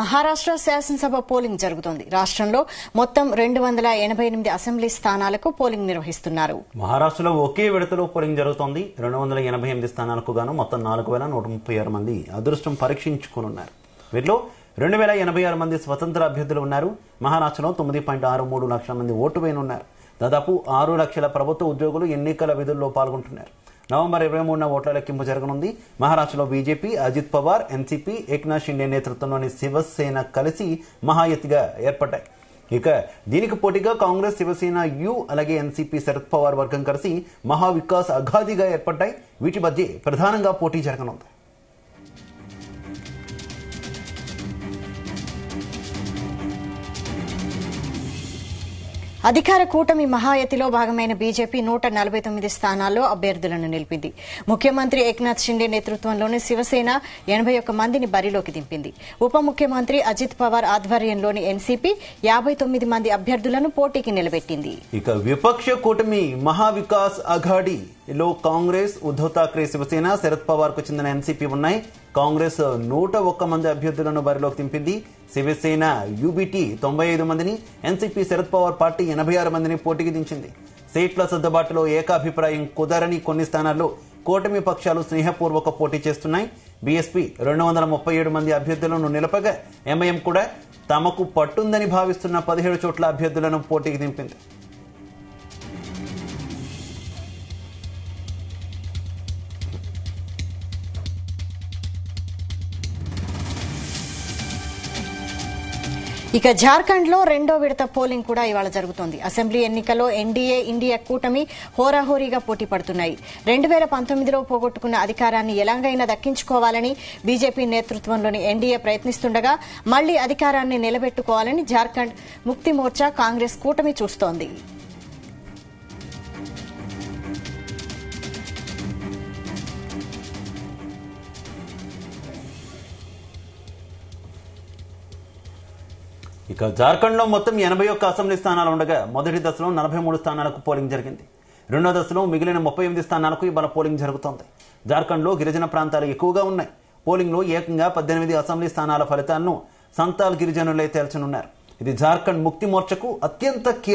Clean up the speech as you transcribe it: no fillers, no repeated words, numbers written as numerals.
మహారాష్ట్ర శాసనసభ పోలింగ్ జరుగుతోంది. రాష్ట్రంలో మొత్తం 288 అసెంబ్లీ స్థానాలకు పోలింగ్ నిర్వహిస్తున్నారు. మహారాష్ట్రలో ఒకే విడతలో పోలింగ్ జరుగుతోంది. 288 స్థానాలకు గాను మొత్తం 4136 మంది అదృష్టం పరీక్షించుకోనున్నారు. వీరిలో 2086 మంది స్వతంత్ర అభ్యర్థులు ఉన్నారు. మహారాష్ట్రలో 9.63 లక్షల మంది ఓటు వేయనున్నారు. దాదాపు 6 లక్షల ప్రభుత్వ ఉద్యోగులు ఎన్నికల విధుల్లో పాల్గొంటున్నారు. నవంబర్ 23న ఓట్ల లెక్కింపు జరగనుంది. మహారాష్ట్రలో బీజేపీ, అజిత్ పవార్, ఎన్సీపీ, ఏక్నాథ్ షిండే నేతృత్వంలోని శివసేన కలిసి మహాయతిగా ఏర్పడ్డాయి. ఇక దీనికి పోటీగా కాంగ్రెస్, శివసేన యు అలాగే ఎన్సీపీ, శరద్ పవార్ వర్గం కలిసి మహావికాస్ అఘాదీగా ఏర్పడ్డాయి. వీటి మధ్య ప్రధానంగా పోటీ జరగనుంది. అధికార కూటమి మహాయతిలో భాగమైన బీజేపీ 149 స్థానాల్లో అభ్యర్థులను నిలిపింది. ముఖ్యమంత్రి ఏక్నాథ్ షిండే నేతృత్వంలోని శివసేన 81 మందిని బరిలోకి దింపింది. ఉప ముఖ్యమంత్రి అజిత్ పవార్ ఆధ్వర్యంలోని ఎన్సీపీ 59 మంది అభ్యర్థులను పోటీకి నిలబెట్టింది. ఇక విపక్ష కూటమి మహావికాస్ అఘాడీలో కాంగ్రెస్, ఉద్దవ్ ఠాక్రే శివసేన, శరద్ పవార్ కు చెందిన ఎన్సీపీ ఉన్నాయి. కాంగ్రెస్ 101 మంది అభ్యర్థులను బరిలోకి దింపింది. శివసేన యూబీటీ 95 మందిని, ఎన్సీపీ శరద్ పవార్ పార్టీ 86 మందిని పోటీకి దించింది. సీట్ల సర్దుబాటులో ఏకాభిప్రాయం కుదరని కొన్ని స్థానాల్లో కూటమి పక్షాలు స్నేహపూర్వక పోటీ చేస్తున్నాయి. బీఎస్పీ 237 మంది అభ్యర్థులను నిలపగా ఎంఐఎం కూడా తమకు పట్టుందని భావిస్తున్న 17 చోట్ల అభ్యర్థులను పోటీకి దింపింది. ఇక జార్ఖండ్ లో రెండో విడత పోలింగ్ కూడా ఇవాళ జరుగుతోంది. అసెంబ్లీ ఎన్నికల్లో ఎన్డీఏ, ఇండియా కూటమి హోరాహోరీగా పోటీ పడుతున్నాయి. 2019లో పోగొట్టుకున్న అధికారాన్ని ఎలాగైనా దక్కించుకోవాలని బీజేపీ నేతృత్వంలోని ఎన్డీఏ ప్రయత్నిస్తుండగా మళ్లీ అధికారాన్ని నిలబెట్టుకోవాలని జార్ఖండ్ ముక్తి మోర్చా, కాంగ్రెస్ కూటమి చూస్తోంది. ఇక జార్ఖండ్ లో మొత్తం 81 అసెంబ్లీ స్థానాలు ఉండగా మొదటి దశలో 43 స్థానాలకు పోలింగ్ జరిగింది. రెండో దశలో మిగిలిన 38 స్థానాలకు ఇవాళ పోలింగ్ జరుగుతోంది. జార్ఖండ్ లో గిరిజన ప్రాంతాలు ఎక్కువగా ఉన్నాయి. పోలింగ్ లో ఏకంగా 18 అసెంబ్లీ స్థానాల ఫలితాలను సంతాల్ గిరిజనులే తేల్చనున్నారు. ఇది జార్ఖండ్ ముక్తి మోర్చకు అత్యంత కీలక